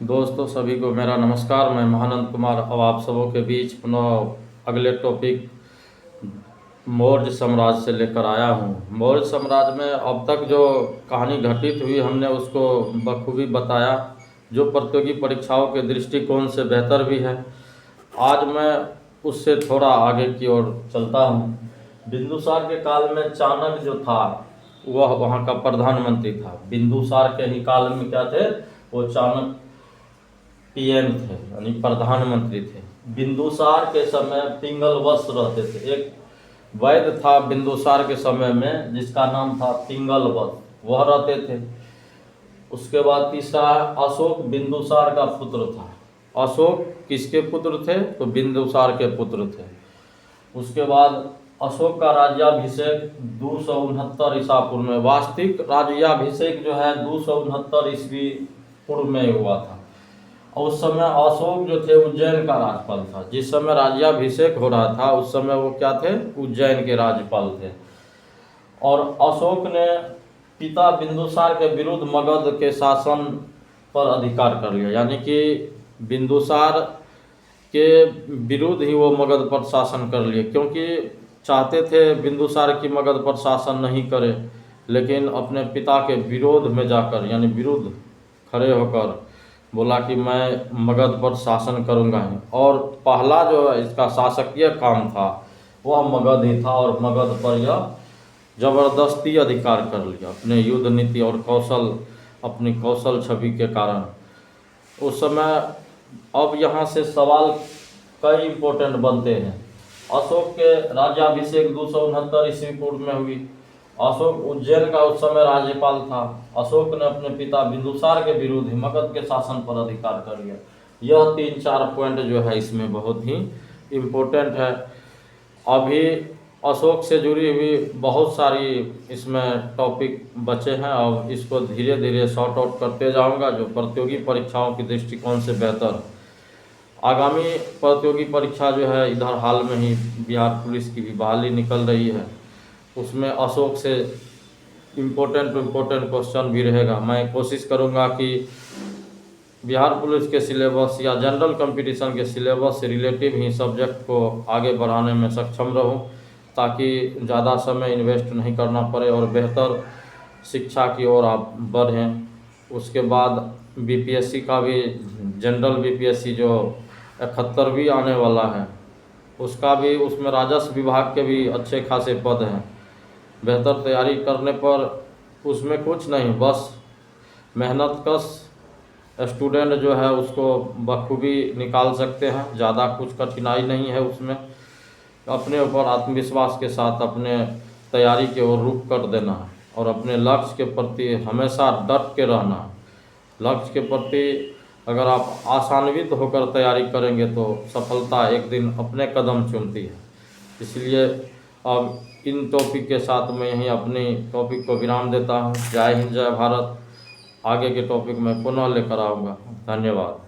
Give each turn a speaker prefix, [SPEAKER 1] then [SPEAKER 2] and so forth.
[SPEAKER 1] दोस्तों सभी को मेरा नमस्कार। मैं महानंद कुमार अब आप सबों के बीच पुनः अगले टॉपिक मौर्य साम्राज्य से लेकर आया हूँ। मौर्य साम्राज्य में अब तक जो कहानी घटित हुई हमने उसको बखूबी बताया, जो प्रतियोगी परीक्षाओं के दृष्टिकोण से बेहतर भी है। आज मैं उससे थोड़ा आगे की ओर चलता हूँ। बिंदुसार के काल में चाणक्य जो था वह वहाँ का प्रधानमंत्री था। बिंदुसार के ही काल में क्या थे, वो चाणक्य पीएम थे, यानी प्रधानमंत्री थे। बिंदुसार के समय पिंगल वत्स रहते थे। एक वैद्य था बिंदुसार के समय में जिसका नाम था पिंगल वत्स, वह रहते थे। उसके बाद तीसरा अशोक बिंदुसार का पुत्र था। अशोक किसके पुत्र थे, तो बिंदुसार के पुत्र थे। उसके बाद अशोक का राज्याभिषेक 269 ईसा पूर्व में, वास्तविक राज्याभिषेक जो है 269 ईस्वी पूर्व में हुआ था। और उस समय अशोक जो थे उज्जैन का राज्यपाल था। जिस समय राज्याभिषेक हो रहा था उस समय वो क्या थे, उज्जैन के राज्यपाल थे। और अशोक ने पिता बिंदुसार के विरुद्ध मगध के शासन पर अधिकार कर लिया, यानी कि बिंदुसार के विरुद्ध ही वो मगध पर शासन कर लिए। क्योंकि चाहते थे बिंदुसार की मगध पर शासन नहीं करे, लेकिन अपने पिता के विरोध में जाकर, यानी विरुद्ध खड़े होकर बोला कि मैं मगध पर शासन करूंगा ही। और पहला जो इसका शासकीय काम था वह मगध ही था, और मगध पर यह जबरदस्ती अधिकार कर लिया अपने युद्ध नीति और कौशल, अपनी कौशल छवि के कारण उस समय। अब यहाँ से सवाल कई इम्पोर्टेंट बनते हैं। अशोक के राज्याभिषेक 269 ईस्वी पूर्व में हुई। अशोक उज्जैन का उस समय राज्यपाल था। अशोक ने अपने पिता बिंदुसार के विरुद्ध ही मगध के शासन पर अधिकार कर लिया। यह 3-4 पॉइंट जो है इसमें बहुत ही इम्पोर्टेंट है। अभी अशोक से जुड़ी हुई बहुत सारी इसमें टॉपिक बचे हैं, और इसको धीरे धीरे सॉर्ट आउट करते जाऊंगा जो प्रतियोगी परीक्षाओं के दृष्टिकोण से बेहतर। आगामी प्रतियोगी परीक्षा जो है इधर हाल में ही बिहार पुलिस की भी बहाली निकल रही है, उसमें अशोक से इम्पोर्टेंट क्वेश्चन भी रहेगा। मैं कोशिश करूंगा कि बिहार पुलिस के सिलेबस या जनरल कंपटीशन के सिलेबस से रिलेटिव ही सब्जेक्ट को आगे बढ़ाने में सक्षम रहूं, ताकि ज़्यादा समय इन्वेस्ट नहीं करना पड़े और बेहतर शिक्षा की ओर आप बढ़ें। उसके बाद बीपीएससी का भी, जनरल बीपीएससी जो 71वीं आने वाला है उसका भी, उसमें राजस्व विभाग के भी अच्छे खासे पद हैं। बेहतर तैयारी करने पर उसमें कुछ नहीं, बस मेहनत कश स्टूडेंट जो है उसको बखूबी निकाल सकते हैं। ज़्यादा कुछ कठिनाई नहीं है उसमें। अपने ऊपर आत्मविश्वास के साथ अपने तैयारी की ओर रुख कर देना है और अपने लक्ष्य के प्रति हमेशा डट के रहना है। लक्ष्य के प्रति अगर आप आशान्वित होकर तैयारी करेंगे तो सफलता एक दिन अपने कदम चूमती है। इसलिए अब इन टॉपिक के साथ मैं यहीं अपनी टॉपिक को विराम देता हूँ। जय हिंद, जय भारत। आगे के टॉपिक में पुनः लेकर आऊँगा। धन्यवाद।